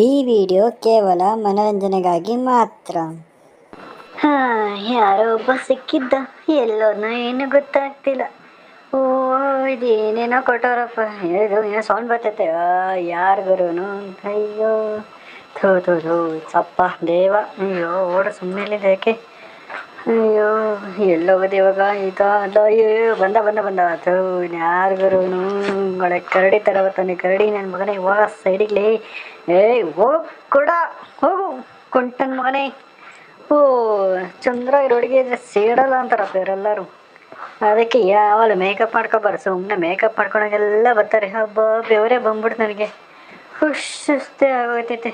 ಈ ವಿಡಿಯೋ ಕೇವಲ ಮನರಂಜನೆಗಾಗಿ ಮಾತ್ರ. ಯಾರೋ ಒಬ್ಬ ಸಿಕ್ಕಿದ್ದ, ಎಲ್ಲೋನೋ ಏನು ಗೊತ್ತಾಗ್ತಿಲ್ಲ. ಓ ಇದೇನೇನೋ ಕೊಟ್ಟವ್ರಪ್ಪ. ಇದು ಏನೋ ಸೌಂಡ್ ಬರ್ತೈತೆ. ಯಾರು ಗುರುನು? ಅಯ್ಯೋ ಥೂ ಥೂ ಥೂ ಸಪ್ಪ ದೇವ. ಅಯ್ಯೋ ಓಡ ಸುಮ್ಮನೆ ಯಾಕೆ? ಅಯ್ಯೋ ಎಲ್ಲೋಗೋದು ಇವಾಗ? ಅಲ್ಲ ಅಯ್ಯೋ ಬಂದ ಬಂದ ಬಂದ ಥೂ ಯಾರು ಗುರುನು? ಒಳ್ಳೆ ಕರಡಿ ಥರ ಬರ್ತಾನೆ ಕರಡಿ. ನನ್ನ ಮಗನೇ ಇವಾಗ ಸೈಡಿಗ್ಲಿ. ಹೋಗ್ ಕೂಡ ಹೋಗು ಕುಂಟನ್ ಮಗನೇ. ಓ ಚಂದ್ರ ಇರೋಡಿಗೆ ಸೇಡಲ್ಲ ಅಂತಾರಪ್ಪ ಇವರೆಲ್ಲರೂ. ಅದಕ್ಕೆ ಯಾವಲ್ಲ ಮೇಕಪ್ ಮಾಡ್ಕೊಬಾರ, ಸುಮ್ಮನೆ ಮೇಕಪ್ ಮಾಡ್ಕೊಳಗೆಲ್ಲ ಬರ್ತಾರೆ. ಹಬ್ಬ ಬೆವರೇ ಬಂದ್ಬಿಡ್ತು ನನಗೆ. ಸುಸ್ತೇ ಆಗೋಗ್ತೈತೆ.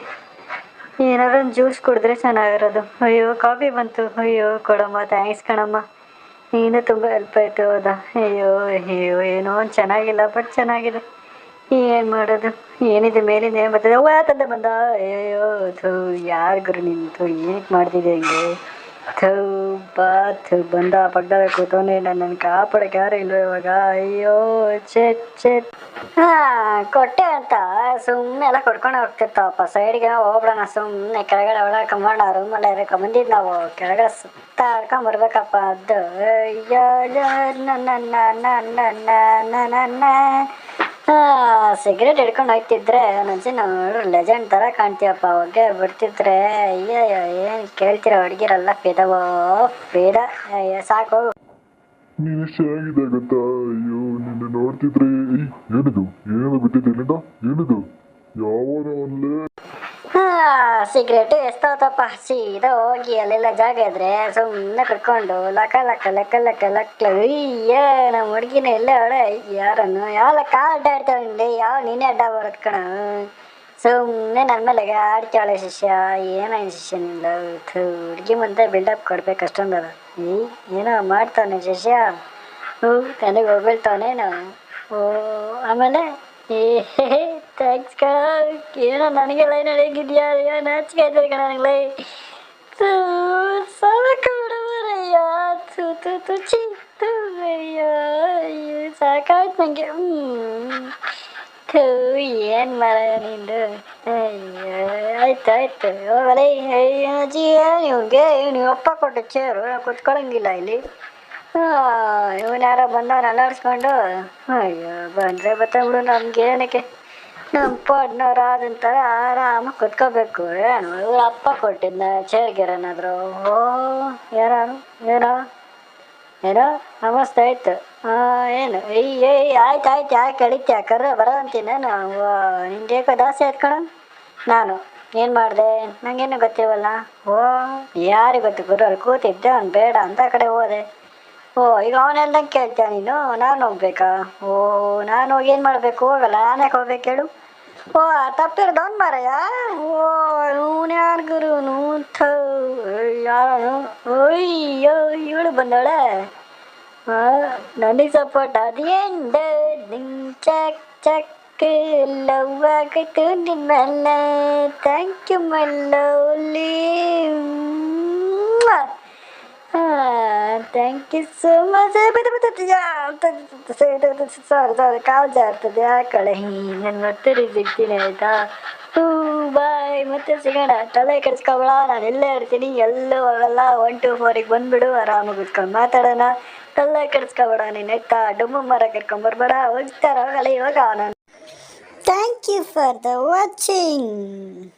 ಏನಾದ್ರು ಒಂದು ಜ್ಯೂಸ್ ಕುಡಿದ್ರೆ ಚೆನ್ನಾಗಿರೋದು. ಅಯ್ಯೋ ಕಾಫಿ ಬಂತು. ಅಯ್ಯೋ ಕೊಡಮ್ಮ, ಥ್ಯಾಂಕ್ಸ್ ಕಣಮ್ಮ, ನೀನು ತುಂಬ ಹೆಲ್ಪ್ ಆಯಿತು. ಹೌದಾ? ಅಯ್ಯೋ ಅಯ್ಯೋ ಏನೋ ಒಂದು ಚೆನ್ನಾಗಿಲ್ಲ, ಬಟ್ ಚೆನ್ನಾಗಿದೆ. ಏನು ಮಾಡೋದು? ಏನಿದೆ ಮೇಲಿಂದ ಏನು ಬರ್ತದೆ? ತಂದೆ ಬಂದ. ಅಯ್ಯೋ ಥೂ ಯಾರು ಗುರು ನಿಂತು ಏನಕ್ಕೆ ಮಾಡ್ತಿದ್ದೆ ಹಿಂಗೆ? ಥೂ ಥೂ ಬಂದ ಪಕ್ಕದಾಗ ಕೂತವನೇ. ನನ್ನ ಕಾಪಾಡಕ್ಕೆ ಯಾರು ಇಲ್ವ ಇವಾಗ? ಅಯ್ಯೋ ಚೆಟ್. ಕೊಟ್ಟೆ ಅಂತ ಸುಮ್ಮನೆ ಎಲ್ಲ ಕೊಡ್ಕೊಂಡು ಹೋಗ್ತಿರ್ತಾವಪ್ಪ. ಸೈಡ್ಗೆ ಹೋಗ್ಬಿಡೋಣ ಸುಮ್ಮನೆ. ಕೆಳಗಡೆ ಒಳಗೆ ಕಂಬಣ್ಣ ರೂಮಲ್ಲಿ ಬಂದಿದ್ದು ನಾವು ಕೆಳಗಡೆ ಸುತ್ತ ಆಡ್ಕೊಂಡು ಬರ್ಬೇಕಪ್ಪ. ಅದು ಅಯ್ಯೋ ನನ್ನ ಸಿಗರೇಟ್ ಹಿಡ್ಕೊಂಡು ಹೋಗ್ತಿದ್ರೆ ಒಂದೊಂದ್ಸರಿ ನಾವು ಲೆಜೆಂಡ್ ಥರ ಕಾಣ್ತೀವಪ್ಪ. ಹೊಗೆ ಬಿಡ್ತಿದ್ರೆ ಅಯ್ಯೋ ಏನು ಕೇಳ್ತೀರ ಹುಡುಗಿರಲ್ಲ. ಫಿದ ಸಾಕು. ನೀನು ಚೆನ್ನಾಗಿದೆ ಗೊತ್ತಾ? ಅಯ್ಯೋ ನಿನ್ನ ನೋಡ್ತಿದ್ರೆ ಏನಿದು ಏನೋ ಬಿಟ್ಟಿದೆ ಇಲ್ಲಿಂದ. ಏನಿದು ಯಾವಾಗ ಅಲ್ಲೇ ಸಿಗರೇಟು ಎಷ್ಟೋತಪ್ಪ. ಸೀದಾ ಹೋಗಿ ಅಲ್ಲೆಲ್ಲ ಜಾಗ ಇದ್ರೆ ಸುಮ್ಮನೆ ಕುತ್ಕೊಂಡು ಲಕ್ಕ ಅಯ್ಯ ನಮ್ಮ ಹುಡುಗಿನ ಎಲ್ಲ ಅವಳೆ. ಯಾರನ್ನು ಯಾವ ಕಾಲು ಅಡ್ಡಾಡ್ತಾಳೆ? ಯಾವ ನೀನೇ ಅಡ್ಡ ಬರೋದು ಕಣ. ಸುಮ್ಮನೆ ನನ್ನ ಮೇಲೆ ಆಡ್ತಾಳೆ ಶಿಷ್ಯ. ಏನಾಯ್ತು ಶಿಷ್ಯ ನಿಂದ? ಹುಡುಗಿ ಮುಂದೆ ಬಿಲ್ಡಪ್ ಕೊಡ್ಬೇಕು ಅಷ್ಟೊಂದಲ್ಲ. ಏನೋ ಮಾಡ್ತಾನೆ ಶಿಷ್ಯ. ನನಗೆ ಹೋಗ್ಬೀಳ್ತಾವನೇನು. ಓ ಆಮೇಲೆ ಥ್ಯಾಂಕ್ಸ್ ಕಣ. ಏನೋ ನನಗೆ ಲೈನ್ ಹೇಳಿದ್ಯಾ? ನಾಚಿಕೆ ಆಯ್ತದೆ ಕಣ ನನಗೆ ಲೈ. ಸಾಕು ಬಿಡಬರಯ್ಯ. ಅಯ್ಯೋ ಸಾಕಾಯ್ತು ನನಗೆ. ಏನು ಮಾಡ ನಿಂದು? ಅಯ್ಯೋ ಆಯ್ತು ಹೋಗಲೇ. ಅಯ್ಯೋ ಅಜ್ಜಿ ಇವ್ನಿಗೆ ನೀವು ಅಪ್ಪ ಕೊಟ್ಟ ಚೇರು ಕುತ್ಕೊಳಂಗಿಲ್ಲ ಇಲ್ಲಿ. ಇವನು ಯಾರೋ ಬಂದವನು ಅಲ್ಲಾಡಿಸ್ಕೊಂಡು. ಅಯ್ಯೋ ಬಂದರೆ ಬಿಡು ನಮ್ಗೆ ಏನಕ್ಕೆ? ನಮ್ಮ ಪಾಡ್ನವ್ರು ಆದಂಥರ ಆರಾಮಾಗಿ ಕುತ್ಕೋಬೇಕು. ಏನು ಇವ್ರ ಅಪ್ಪ ಕೊಟ್ಟಿದ್ನ ಚೇರ್ಗೆರನಾದ್ರು? ಓ ಏನೋ ನಮಸ್ತೆ ಆಯ್ತು. ಏನು ಆಯ್ತು ಯಾಕೆ ಕಳಿತ್ಯಾ? ಬರೋ ಅಂತೀನಿ ನಾನು. ನಿಂದೇಕೋ ದಾಸೆ ಆಯ್ತು ನಾನು ಏನು ಮಾಡಿದೆ ನನಗೇನು ಗೊತ್ತಿವಲ್ಲ. ಓ ಯಾರಿಗೆ ಗೊತ್ತು ಗುರು? ಅಲ್ಲಿ ಕೂತಿದ್ದೆ, ಅವ್ನು ಬೇಡ ಅಂತ ಕಡೆ ಹೋದೆ. ಓ ಈಗ ಅವನೆಲ್ದಂಗೆ ಕೇಳ್ತೀಯ ನೀನು? ನಾನು ಹೋಗ್ಬೇಕಾ? ಓ ನಾನು ಹೋಗಿ ಏನು ಮಾಡಬೇಕು? ಹೋಗಲ್ಲ. ನಾನು ಯಾಕೆ ಹೋಗ್ಬೇಕು ಹೇಳು? ಓ ತಪ್ಪಿರೋದವ್ನು ಮಾರಯ್ಯ. ಓ ಇವನು ಯಾರು ಗುರು? ಯಾರು? ಅಯ್ಯೋ ಇವಳು ಬಂದವಳೆ ನನಗೆ ಸಪೋರ್ಟ್. ಅದೇಂಡ ಚಕ್ ಲವ್ ಆಗಿತ್ತು ನಿನ್ನೆಲ್ಲ. Thank you my lovely. Thank you so much. Sorry ಕಾಲು ಜಾರ್ತದೆ ಆ ಕಡೆ. ನಾನು ಮತ್ತೆ ಸಿಗ್ತೀನಿ ಆಯಿತಾ? ಬಾಯ್, ಮತ್ತೆ ಸಿಗೋಣ. ತಲೆ ಕೆಡಿಸ್ಕೊಬೇಡ, ನಾನು ಎಲ್ಲೇ ಇರ್ತೀನಿ, ಎಲ್ಲೂ ಹೋಗಲ್ಲ. 1 to 4 ಬಂದುಬಿಡು, ಆರಾಮಾಗಿ ಕುತ್ಕೊಂಡು ಮಾತಾಡೋಣ. ತಲೆ ಕೆಡಿಸ್ಕೊಬೇಡ ನೀನು ಆಯ್ತಾ? ಡುಮ್ಮು ಮರ ಕರ್ಕೊಂಬರ್ಬೇಡ. ಹೋಗ್ತಾರ ಹೋಗಲ್ಲ ಇವಾಗ ನಾನು. Thank you for the watching.